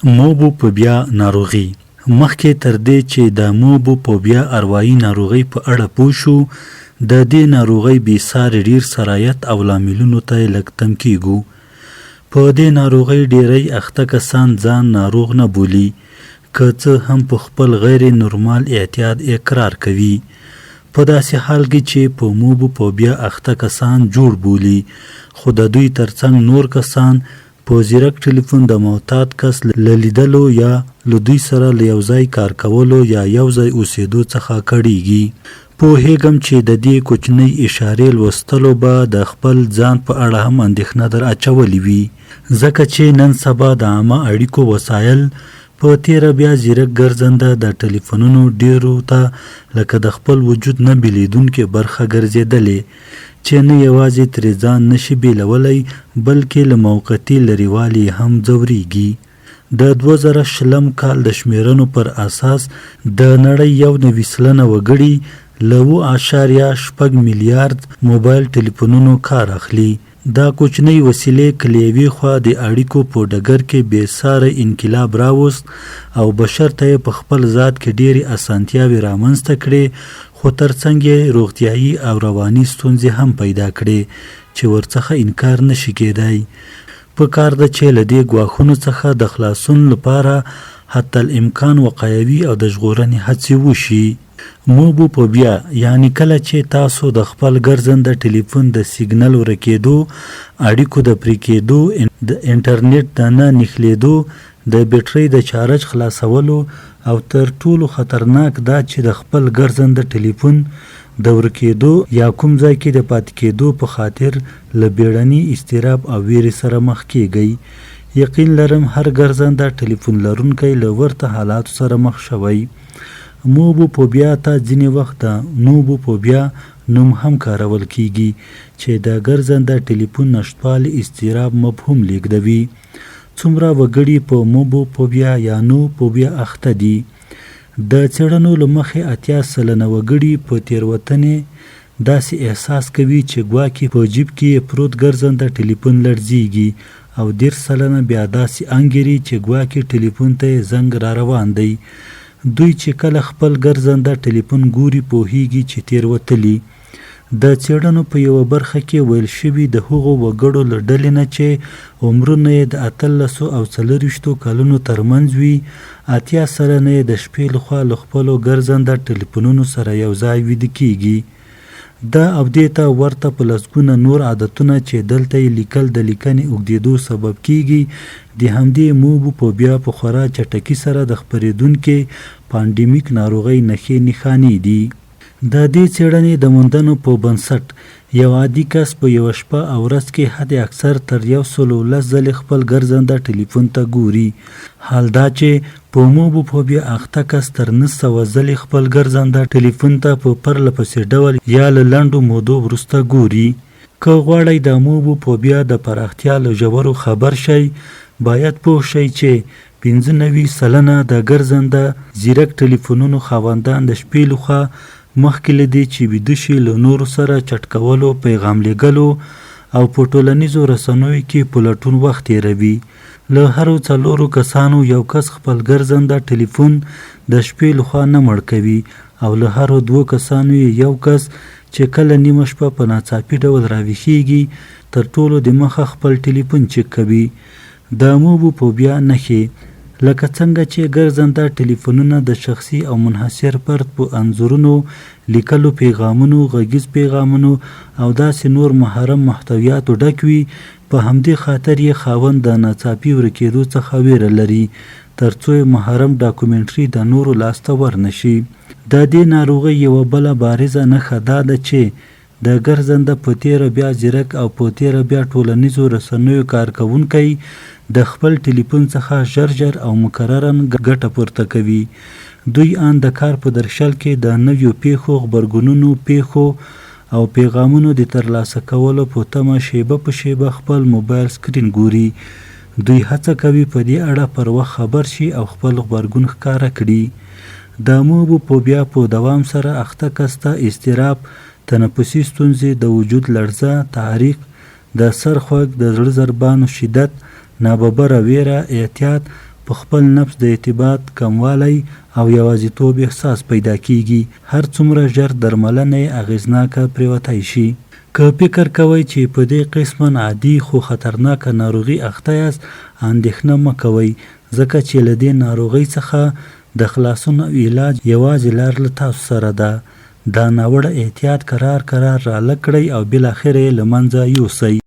موبوفوبیا ناروغي. مخکې تر دې چې د موبوفوبیا اروايي ناروغۍ په اړه پوه شو، د دې ناروغۍ بېساري ډېر سرایت او لاملونو ته یې لږ تم کېږو. په دې ناروغۍ ډېری اخته کسان ځان ناروغ نه بولي، که څه هم په خپل غیر نورمال اعتیاد اقرار کوي. په داسې حال کې چې په موبوفوبیا اخته کسان جوړ بولي، خو د دوی ترڅنګ نور کسان په زیرک ټلیفون د معتاد کس له لیدلو یا له دوی سره له یو ځای کار کولو یا یو ځای اوسېدو څخه کړېږي. پوهېږم چې د دې کوچنۍ اشارې لوستلو به د خپل ځان په اړه هم اندېښنه در اچولې وي، ځکه چې نن سبا د عامه اړیکو وسایل په تیره بیا زیرک ګرځنده د ټلیفونونو ډیرو ته لکه د خپل وجود نه بیلیدونکې برخه ګرځېدلې، چې نه یوازې ترې ځان نشي بیلولی بلکې له موقتي لرېوالي هم ځورېږي. د 2020 کال د شمیرنو پر اساس د نړۍ 91 سلنه وګړي له 2.6 میلیارد موبایل ټلیفونونو کار اخلي. دا کوچنۍ وسیلې که له یوې خوا د اړیکو په ډګر کې بېساری انقلاب راوست او بشر ته یې په خپل ذات کې ډېرې اسانتیاوې رامنځته کړې، خو ترڅنګ یې روغتیایي او رواني ستونزې هم پیدا کړې چې ورڅخه انکار نشي کېدای. په کار ده چې له دې ګواښونو څخه د خلاصون لپاره حتی الامکان وقایوي او د ژغورنې هڅې وشي. موبوفوبیا یعنی کله چې تاسو د خپل ګرځنده ټلیفون د سیګنل ورکېدو، اړیکو د پرې کېدو، د انټرنیټ د نه نښلېدو، د بیټرۍ د چارج خلاصولو او تر ټولو خطرناک دا چې د خپل ګرځنده ټلیفون د ورکېدو یا کوم ځای کې د پاتې کېدو په خاطر له بیړني اضطراب او ویرې سره مخ کېږئ. یقین لرم هر ګرځنده ټلیفون لرونکی له ورته حالاتو سره مخ شوی. موبوفوبیا ته ځینې وخت د نوبوفوبیا نوم هم کارول کیږي، چې د ګرځنده ټلیفون نشتوالي اضطراب مفهوم لیږدوي. څومره وګړي په موبوفوبیا یا نوفوبیا اخته دي؟ د څېړنو له مخې 80 سلنه وګړي په تېروتنې داسې احساس کوي چې ګواکې په جیب کې پروت ګرځنده ټلیفون لړزیږي، او 10 سلنه بیا داسې انګیري چې ګواکې ټلیفون ته یې زنګ را روان دی. دوی چې کله خپل ګرځنده ټلیفون ګوري پوهیږي چې تېروتلي. د څېړنو په یوه برخه کې ویل شوي د هغو وګړو له ډلې نه چې عمرونه یې د 18 او 24 کلونو ترمنځ وي، 80 سلنه یې د شپې لخوا له خپلو ګرځنده ټلیفونونو سره یو ځای ویده کېږي. دا او دې ته ورته په لسګونه نور عادتونه چې دلته یې لیکل د لیکنې اوږدېدو سبب کېږي د همدې موبوفوبیا په خورا چټکۍ سره د خپرېدونکې پانډیمیک ناروغۍ نښې نښانې دي. د دې څېړنې د موندنو په بنسټ یو عادي کس په یوه شپه او ورځ کې حد اکثر تر 110 ځلې خپل ګرځنده ټلیفون ته ګوري، حال دا چې په موبوفوبیا اخته کس تر 900 ځلې خپل ګرځنده ټلیفون ته په پرله پسې ډول یا له لنډو مودو وروسته ګوري. که غواړئ د موبوفوبیا د پراختیا له ژورو خبر شئ، باید پوه شئ چې 95 سلنه د ګرځنده زیرک ټلیفونونو خاوندان د شپې لخوا مخکې له دې چې ویده شي له نورو سره چټ کولو، پیغام لیږلو او په ټولنیزو رسنیو کې په لټون وخت تېروي. له هرو 4 کسانو یو کس خپل ګرځنده ټلیفون د شپې لخوا نه مړ کوي، او له هرو 2 کسانو یو کس چې کله نیمه شپه په ناڅاپي ډول راویښېږي تر ټولو د مخه خپل ټلیفون چک کوي. د موبوفوبیا نښې لکه څنګه چې ګرځنده ټلیفونونه د شخصي او منحصر فرد په انځورونو، لیکلو پیغامونو، غږیز پیغامونو او داسې نور محرم محتویاتو ډک وي، په همدې خاطر یې خاوند د ناڅاپي ورکېدو څخه ویره لري تر څو یې محرم ډاکومنټري د نورو لاسته ورنشي. د دې ناروغۍ یوه بله بارزه نښه دا ده چې د ګرځنده په تیره بیا زیرک او په تیره بیا ټولنیزو رسنیو کارکوونکی د خپل ټلیفون څخه ژر ژر او مکررا ګټه پورته کوي. دوی ان د کار په درشل کې د نویو پیښو، غبرګونونو، پیښو او پیغامونو د ترلاسه کولو په تمه شیبه په شیبه خپل موبایل سکرین ګوري. دوی هڅه کوي په دې اړه پر وخت خبر شي او خپل غبرګون ښکاره کړي. د موبوفوبیا په دوام سره اخته کس ته اضطراب، تنفسي ستونزې، د وجود لړزه، تحریک، د سر خوږ، د زړه ضربانو شدت، ناببره ویره، اعتیاد په خپل نفس د اعتماد کموالی او یوازیتوب احساس پیدا کیږي. هر څومره ژر درملنه یې اغیزناکه پرېوتی شي. که فکر کوئ چې په دې قسمن عادي خو خطرناکه ناروغي اخته یاست، اندېښنه مه کوئ، ځکه چې له دې ناروغۍ څخه د خلاصون او علاج یوازې لار له تاسو سره ده. دا ناوړه احتیاط کرار رالګ کړئ او بالاخره یې له منځه یوسئ.